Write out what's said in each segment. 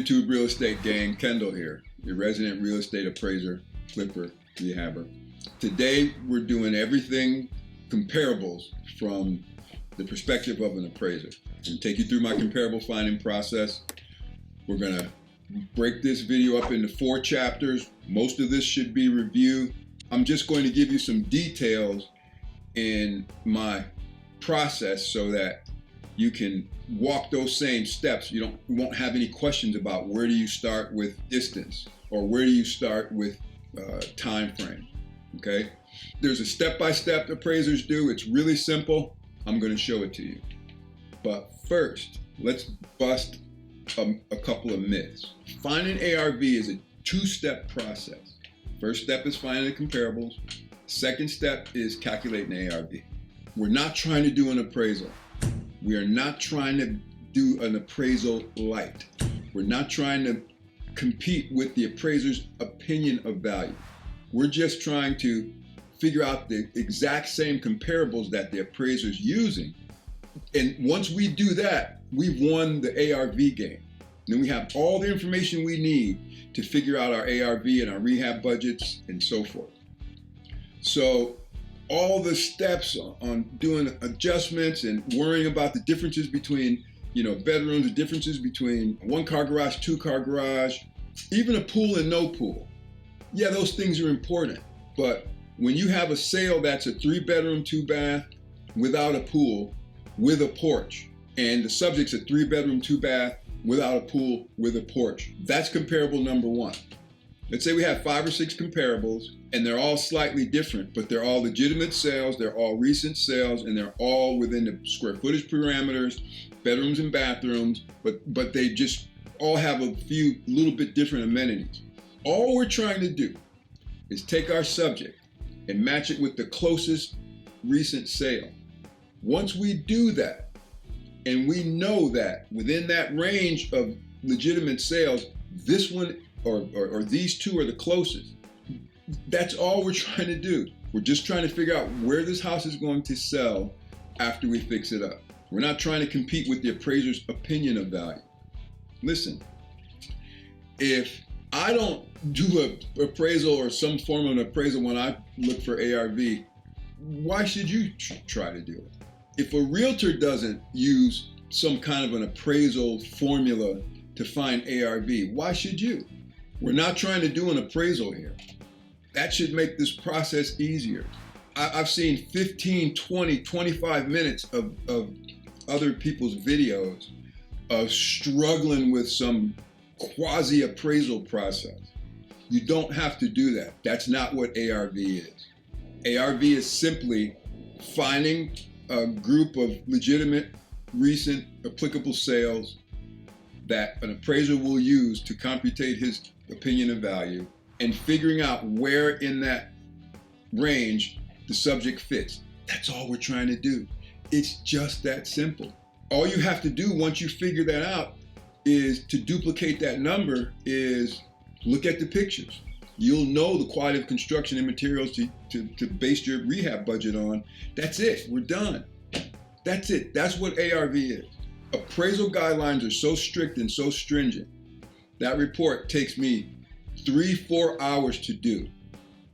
YouTube real estate gang, Kendall here, your resident real estate appraiser, flipper, rehabber. Today we're doing everything comparables from the perspective of an appraiser. I'm going to take you through my comparable finding process. We're going to break this video up into 4 chapters. Most of this should be review. I'm just going to give you some details in my process so that you can walk those same steps. You won't have any questions about where do you start with distance or where do you start with time frame, okay? There's a step-by-step appraisers do. It's really simple. I'm going to show it to you. But first, let's bust a couple of myths. Finding ARV is a 2-step process. First step is finding the comparables. Second step is calculating the ARV. We're not trying to do an appraisal. We are not trying to do an appraisal light. We're not trying to compete with the appraiser's opinion of value. We're just trying to figure out the exact same comparables that the appraiser's using. And once we do that, we've won the ARV game. Then we have all the information we need to figure out our ARV and our rehab budgets and so forth. So all the steps on doing adjustments and worrying about the differences between, bedrooms, the differences between 1-car garage, 2-car garage, even a pool and no pool. Yeah, those things are important. But when you have a sale that's a 3-bedroom, 2-bath without a pool with a porch, and the subject's a 3-bedroom, 2-bath without a pool with a porch, that's comparable number 1. Let's say we have 5 or 6 comparables and they're all slightly different, but they're all legitimate sales, they're all recent sales, and they're all within the square footage parameters, bedrooms and bathrooms, but they just all have a few little bit different amenities. All we're trying to do is take our subject and match it with the closest recent sale. Once we do that, and we know that within that range of legitimate sales, this one or these two are the closest. That's all we're trying to do. We're just trying to figure out where this house is going to sell after we fix it up. We're not trying to compete with the appraiser's opinion of value. Listen, if I don't do an appraisal or some form of an appraisal when I look for ARV, why should you try to do it? If a realtor doesn't use some kind of an appraisal formula to find ARV, why should you? We're not trying to do an appraisal here. That should make this process easier. I've seen 15, 20, 25 minutes of other people's videos of struggling with some quasi-appraisal process. You don't have to do that. That's not what ARV is. ARV is simply finding a group of legitimate, recent, applicable sales that an appraiser will use to computate his opinion of value and figuring out where in that range the subject fits. That's all we're trying to do. It's just that simple. All you have to do once you figure that out is to duplicate that number is look at the pictures. You'll know the quality of construction and materials to base your rehab budget on. That's it. We're done. That's it. That's what ARV is. Appraisal guidelines are so strict and so stringent. That report takes me 3-4 hours to do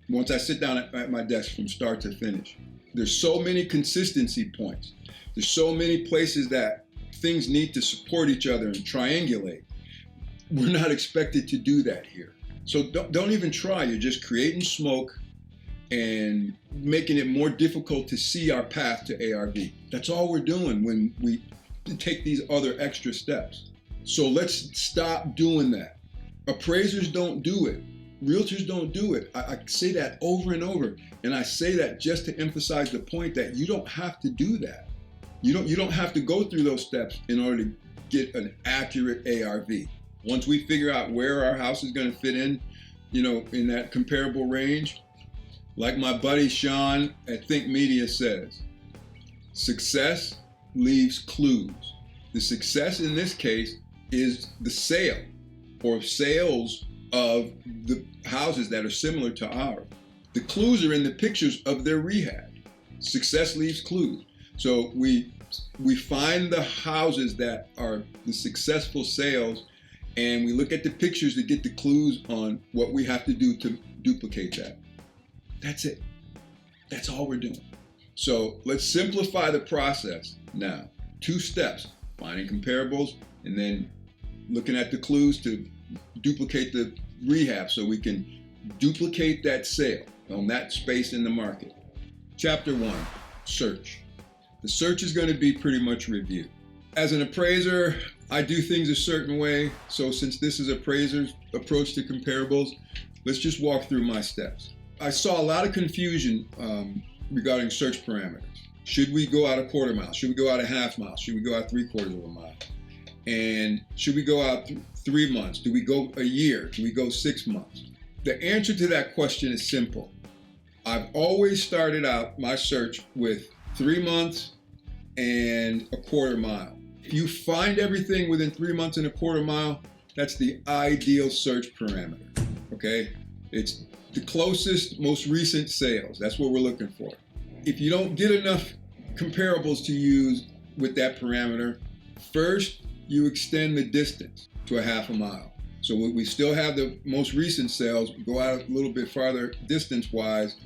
once I sit down at my desk from start to finish. There's so many consistency points. There's so many places that things need to support each other and triangulate. We're not expected to do that here. So don't even try. You're just creating smoke and making it more difficult to see our path to ARV. That's all we're doing when we take these other extra steps. So let's stop doing that. Appraisers don't do it. Realtors don't do it. I say that over and over, and I say that just to emphasize the point that you don't have to do that. You don't have to go through those steps in order to get an accurate ARV. Once we figure out where our house is going to fit in, in that comparable range, like my buddy Sean at Think Media says, success leaves clues. The success in this case is the sale or sales of the houses that are similar to ours. The clues are in the pictures of their rehab. Success leaves clues. So we find the houses that are the successful sales and we look at the pictures to get the clues on what we have to do to duplicate that. That's it. That's all we're doing. So let's simplify the process now. 2 steps, finding comparables and then looking at the clues to duplicate the rehab so we can duplicate that sale on that space in the market. Chapter 1, search. The search is going to be pretty much review. As an appraiser, I do things a certain way. So since this is appraiser's approach to comparables, let's just walk through my steps. I saw a lot of confusion regarding search parameters. Should we go out a quarter mile? Should we go out a half mile? Should we go out 3/4 of a mile? And should we go out 3 months? Do we go a year? Do we go 6 months? The answer to that question is simple. I've always started out my search with 3 months and a quarter mile. If you find everything within 3 months and a quarter mile, that's the ideal search parameter, okay? It's the closest, most recent sales. That's what we're looking for. If you don't get enough comparables to use with that parameter, first you extend the distance to a half a mile. So we still have the most recent sales, go out a little bit farther distance-wise.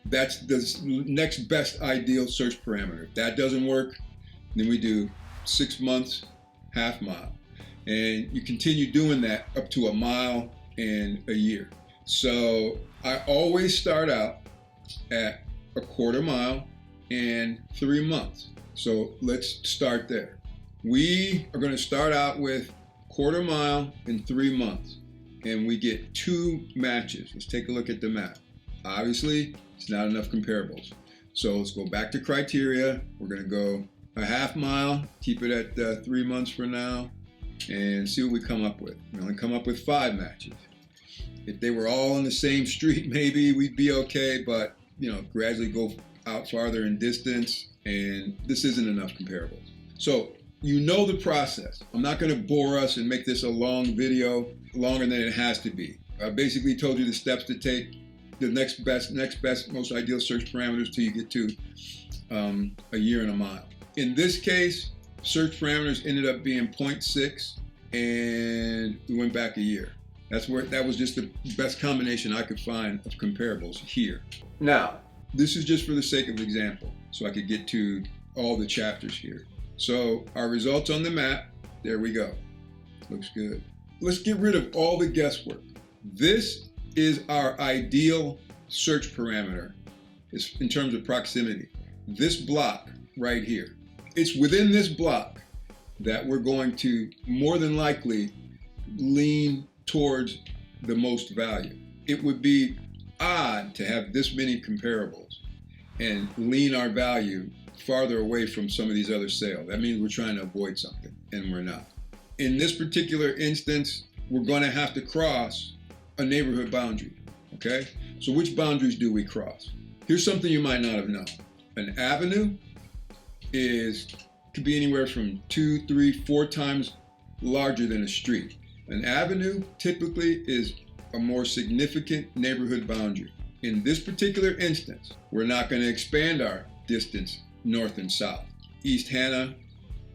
That's the next best ideal search parameter. If that doesn't work, then we do 6 months, half mile. And you continue doing that up to a mile and a year. So I always start out at a quarter mile and 3 months. So let's start there. We are going to start out with quarter mile and 3 months, and we get 2 matches. Let's take a look at the map. Obviously, it's not enough comparables. So let's go back to criteria. We're going to go a half mile, keep it at 3 months for now, and see what we come up with. We only come up with 5 matches. If they were all on the same street, maybe we'd be okay, but gradually go out farther in distance, and this isn't enough comparables. So you know the process. I'm not going to bore us and make this a long video, longer than it has to be. I basically told you the steps to take, the next best, most ideal search parameters till you get to a year and a mile. In this case, search parameters ended up being 0.6, and we went back a year. That was just the best combination I could find of comparables here. Now, this is just for the sake of example, so I could get to all the chapters here. So our results on the map, there we go. Looks good. Let's get rid of all the guesswork. This is our ideal search parameter in terms of proximity. This block right here. It's within this block that we're going to more than likely lean towards the most value. It would be odd to have this many comparables and lean our value farther away from some of these other sales. That means we're trying to avoid something, and we're not. In this particular instance, we're going to have to cross a neighborhood boundary, okay? So which boundaries do we cross? Here's something you might not have known. An avenue could be anywhere from 2, 3, 4 times larger than a street. An avenue typically is a more significant neighborhood boundary. In this particular instance, we're not going to expand our distance north and south. East Hannah,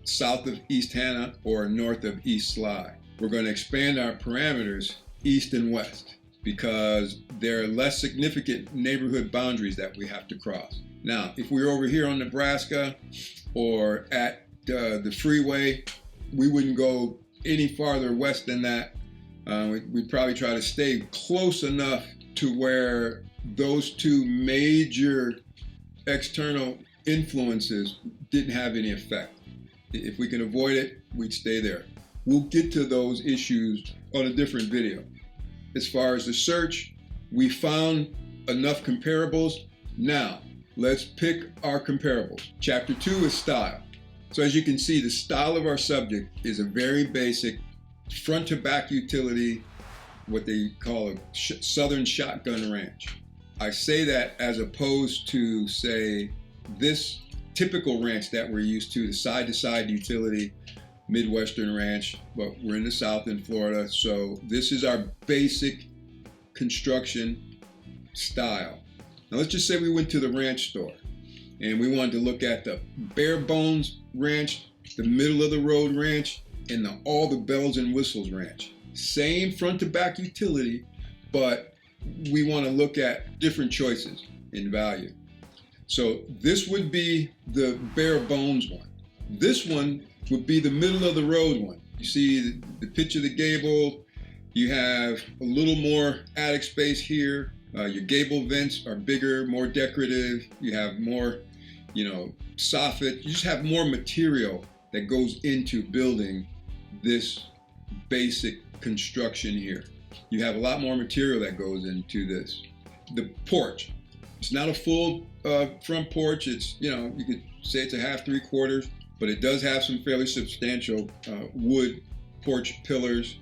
south of East Hannah, or north of East Sly. We're going to expand our parameters east and west because there are less significant neighborhood boundaries that we have to cross. Now, if we're over here on Nebraska or at the freeway, we wouldn't go any farther west than that. We'd probably try to stay close enough to where those 2 major external influences didn't have any effect. If we can avoid it, we'd stay there. We'll get to those issues on a different video. As far as the search, we found enough comparables. Now, let's pick our comparables. Chapter 2 is style. So as you can see, the style of our subject is a very basic front to back utility, what they call a southern shotgun ranch. I say that as opposed to, say, this typical ranch that we're used to, the side-to-side utility, Midwestern ranch, but we're in the South in Florida. So this is our basic construction style. Now let's just say we went to the ranch store and we wanted to look at the bare bones ranch, the middle of the road ranch, and all the bells and whistles ranch. same front to back utility, but we want to look at different choices in value. So this would be the bare bones one. This one would be the middle of the road one. You see the pitch of the gable, you have a little more attic space here. Your gable vents are bigger, more decorative. You have more, soffit. You just have more material that goes into building this basic construction here. You have a lot more material that goes into this. The porch, it's not a full front porch. It's, you could say it's a half, 3/4, but it does have some fairly substantial wood porch pillars.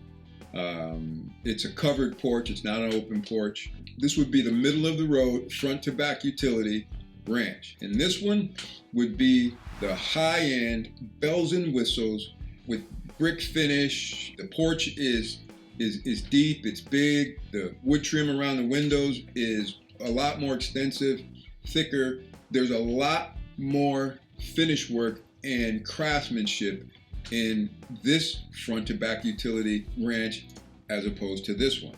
It's a covered porch. It's not an open porch. This would be the middle of the road, front to back utility ranch. And this one would be the high-end bells and whistles with brick finish. The porch is deep, it's big. The wood trim around the windows is a lot more extensive, thicker. There's a lot more finish work and craftsmanship in this front to back utility ranch as opposed to this one.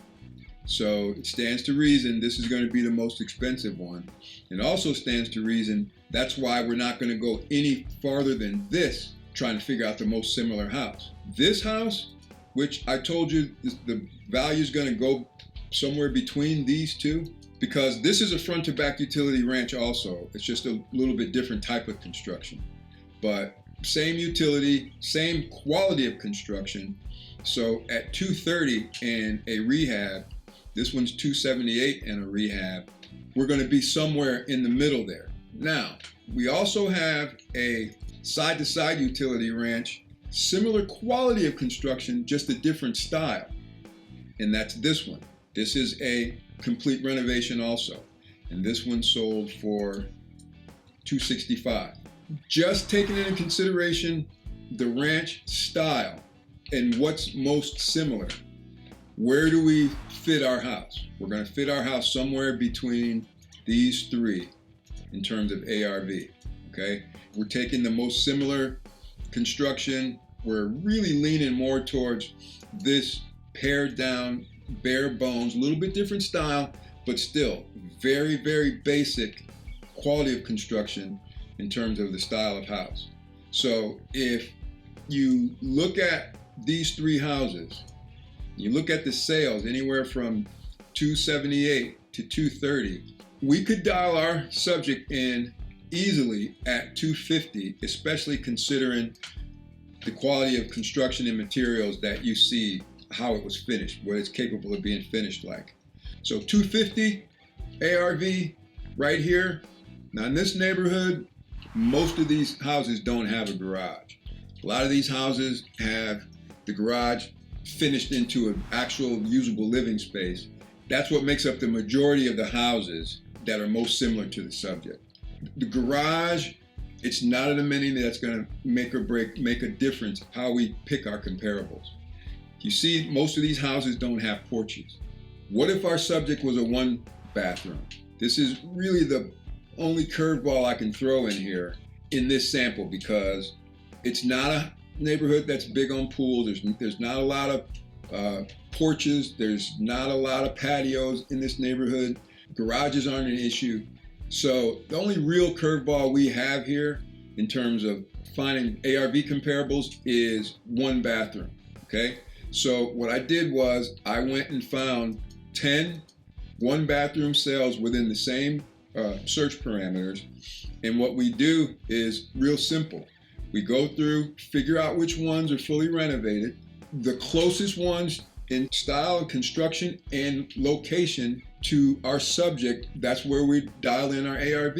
So it stands to reason this is going to be the most expensive one. It also stands to reason that's why we're not going to go any farther than this trying to figure out the most similar house. This house, which I told you the value is going to go somewhere between these two, because this is a front to back utility ranch also. It's just a little bit different type of construction, but same utility, same quality of construction. So at $230 and a rehab, this one's $278 and a rehab, we're going to be somewhere in the middle there. Now, we also have a side-to-side utility ranch, similar quality of construction, just a different style, and that's this one. This is a complete renovation also, and this one sold for $265. Just taking into consideration the ranch style and what's most similar, where do we fit our house? We're going to fit our house somewhere between these three in terms of ARV, okay? We're taking the most similar construction. We're really leaning more towards this pared down, bare bones, a little bit different style, but still very, very basic quality of construction in terms of the style of house. So if you look at these three houses, you look at the sales anywhere from $278 to $230, we could dial our subject in easily at $250, especially considering the quality of construction and materials that you see, how it was finished, what it's capable of being finished like. So $250 ARV right here. Now in this neighborhood, most of these houses don't have a garage. A lot of these houses have the garage finished into an actual usable living space. That's what makes up the majority of the houses that are most similar to the subject. The garage, it's not an amenity that's going to make a difference how we pick our comparables. You see, most of these houses don't have porches. What if our subject was a one bathroom? This is really the only curveball I can throw in here in this sample, because it's not a neighborhood that's big on pools. There's not a lot of porches. There's not a lot of patios in this neighborhood. Garages aren't an issue. So the only real curveball we have here in terms of finding ARV comparables is one bathroom, okay? So what I did was I went and found 10 one bathroom sales within the same search parameters. And what we do is real simple. We go through, figure out which ones are fully renovated, the closest ones in style, construction, and location to our subject. That's where we dial in our ARV.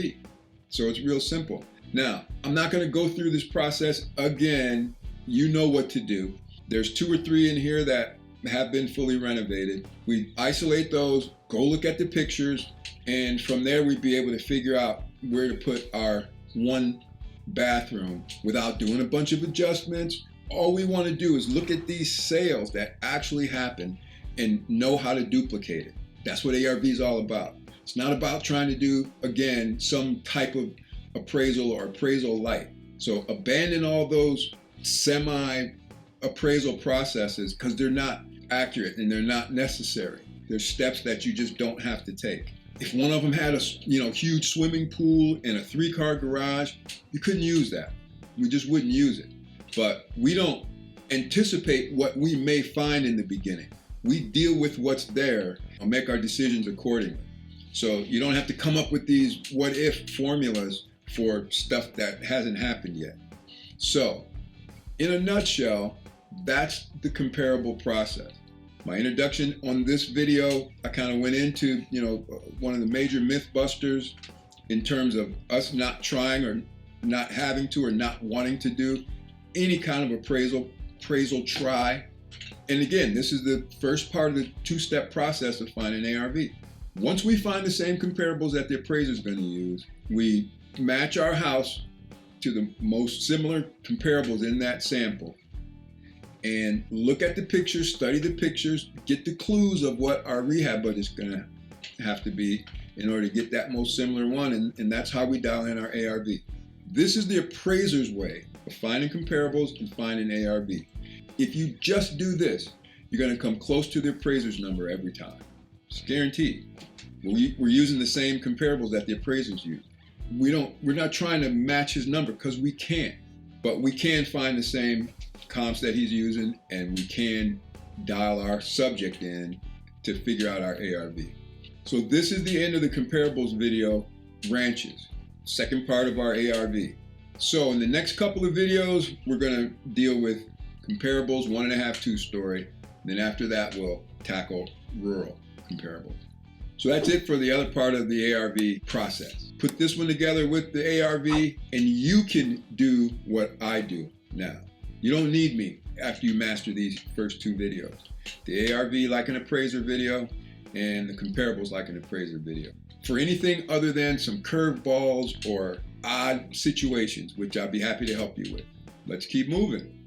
So it's real simple. Now, I'm not going to go through this process again. You know what to do. There's 2 or 3 in here that have been fully renovated. We isolate those, go look at the pictures, and from there we'd be able to figure out where to put our one bathroom without doing a bunch of adjustments. All we want to do is look at these sales that actually happen and know how to duplicate it. That's what ARV is all about. It's not about trying to do, again, some type of appraisal or appraisal light. So abandon all those semi-appraisal processes, because they're not accurate and they're not necessary. There's steps that you just don't have to take. If one of them had a huge swimming pool and a 3-car garage, you couldn't use that. We just wouldn't use it. But we don't anticipate what we may find in the beginning. We deal with what's there and make our decisions accordingly. So you don't have to come up with these what-if formulas for stuff that hasn't happened yet. So, in a nutshell, that's the comparable process. My introduction on this video, I kind of went into, one of the major myth busters in terms of us not trying or not having to or not wanting to do any kind of appraisal try. And again, this is the first part of the 2-step process of finding ARV. Once we find the same comparables that the appraiser is going to use, we match our house to the most similar comparables in that sample and look at the pictures, study the pictures, get the clues of what our rehab budget is going to have to be in order to get that most similar one, and that's how we dial in our ARV. This is the appraiser's way of finding comparables and finding ARV. If you just do this, you're going to come close to the appraiser's number every time. It's guaranteed. We're using the same comparables that the appraisers use. We're not trying to match his number because we can't, but we can find the same comps that he's using, and we can dial our subject in to figure out our ARV. So this is the end of the comparables video, ranches, second part of our ARV. So in the next couple of videos, we're going to deal with comparables 1.5, 2 story. Then after that, we'll tackle rural comparables. So that's it for the other part of the ARV process. Put this one together with the ARV and you can do what I do now. You don't need me after you master these first 2 videos. The ARV like an appraiser video and the comparables like an appraiser video. For anything other than some curveballs or odd situations, which I'll be happy to help you with. Let's keep moving.